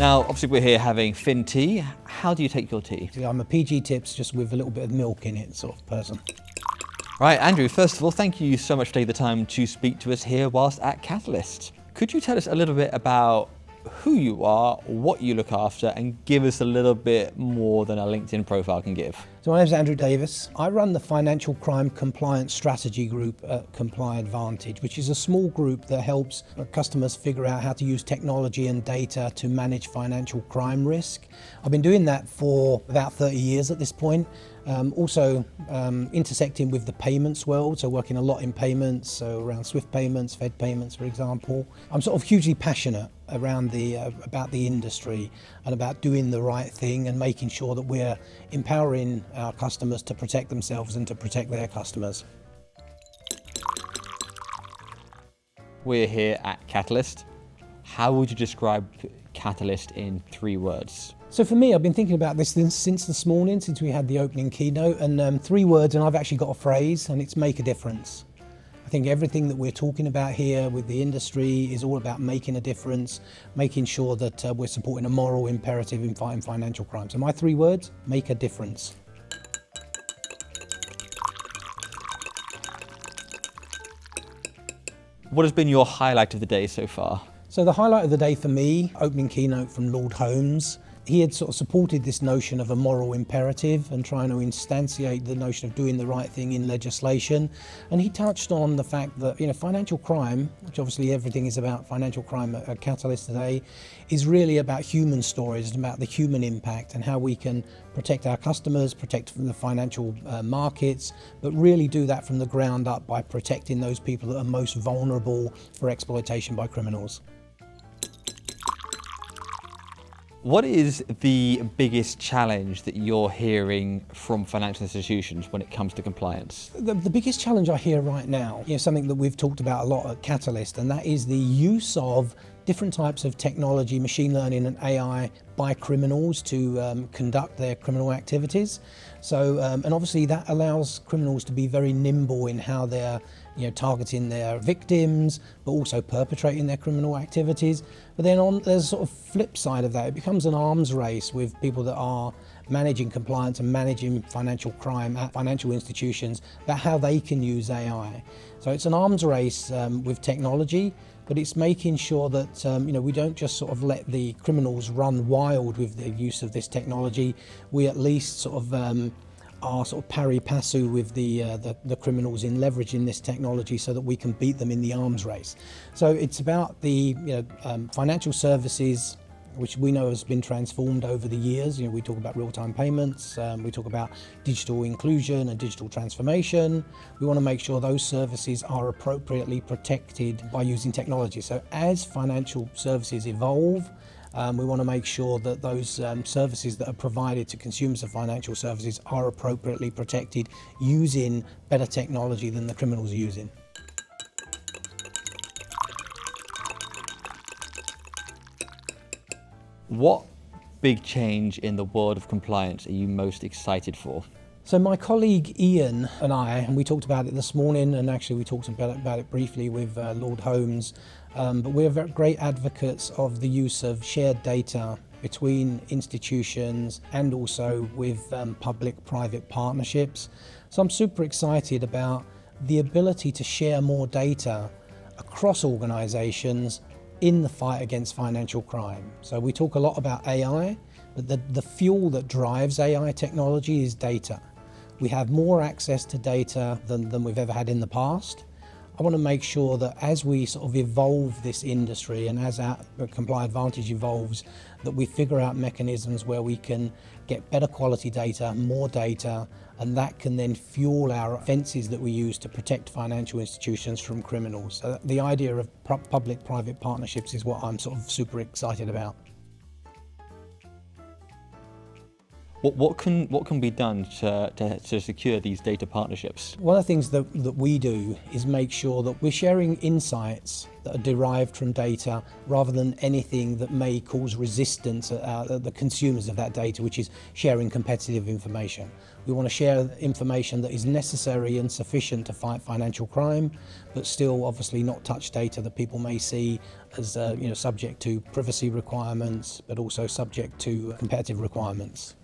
Now, obviously we're here having FinTea. How do you take your tea? I'm a PG Tips, just with a little bit of milk in it sort of person. Right, Andrew, first of all, thank you so much for taking the time to speak to us here whilst at Catalyst. Could you tell us a little bit about who you are, what you look after, and give us a little bit more than a LinkedIn profile can give? So my name is Andrew Davies. I run the Financial Crime Compliance Strategy Group at ComplyAdvantage, which is a small group that helps customers figure out how to use technology and data to manage financial crime risk. I've been doing that for about 30 years at this point. Also intersecting with the payments world, so working a lot in payments, so around Swift payments, Fed payments, for example. I'm sort of hugely passionate around about the industry and about doing the right thing and making sure that we're empowering our customers to protect themselves and to protect their customers. We're here at Catalyst. How would you describe Catalyst in 3 words? So for me, I've been thinking about this since this morning, since we had the opening keynote, and 3 words, and I've actually got a phrase, and it's make a difference. I think everything that we're talking about here with the industry is all about making a difference, making sure that we're supporting a moral imperative in fighting financial crime. So my 3 words, make a difference. What has been your highlight of the day so far? So the highlight of the day for me, opening keynote from Lord Holmes. He had sort of supported this notion of a moral imperative and trying to instantiate the notion of doing the right thing in legislation. And he touched on the fact that, financial crime, which obviously everything is about financial crime at Catalyst today, is really about human stories, it's about the human impact and how we can protect our customers, protect from the financial markets, but really do that from the ground up by protecting those people that are most vulnerable for exploitation by criminals. What is the biggest challenge that you're hearing from financial institutions when it comes to compliance? The biggest challenge I hear right now, something that we've talked about a lot at Catalyst, and that is the use of different types of technology, machine learning and AI by criminals to conduct their criminal activities. So, and obviously that allows criminals to be very nimble in how they're targeting their victims, but also perpetrating their criminal activities. But then there's a sort of flip side of that. It becomes an arms race with people that are managing compliance and managing financial crime at financial institutions about how they can use AI. So it's an arms race with technology, but it's making sure that we don't just sort of let the criminals run wild with the use of this technology. We at least sort of are sort of pari passu with the criminals in leveraging this technology so that we can beat them in the arms race. So it's about the financial services, which we know has been transformed over the years. We talk about real-time payments, we talk about digital inclusion and digital transformation. We want to make sure those services are appropriately protected by using technology. So as financial services evolve, we want to make sure that those services that are provided to consumers of financial services are appropriately protected using better technology than the criminals are using. What big change in the world of compliance are you most excited for? So my colleague Ian and we talked about it this morning, and actually we talked about it briefly with Lord Holmes, but we're great advocates of the use of shared data between institutions and also with public-private partnerships. So I'm super excited about the ability to share more data across organisations in the fight against financial crime. So we talk a lot about AI, but the fuel that drives AI technology is data. We have more access to data than we've ever had in the past. I want to make sure that as we sort of evolve this industry and as our ComplyAdvantage evolves, that we figure out mechanisms where we can get better quality data, more data, and that can then fuel our fences that we use to protect financial institutions from criminals. So the idea of public-private partnerships is what I'm sort of super excited about. What can be done to secure these data partnerships? One of the things that we do is make sure that we're sharing insights that are derived from data rather than anything that may cause resistance at the consumers of that data, which is sharing competitive information. We want to share information that is necessary and sufficient to fight financial crime, but still obviously not touch data that people may see as subject to privacy requirements, but also subject to competitive requirements.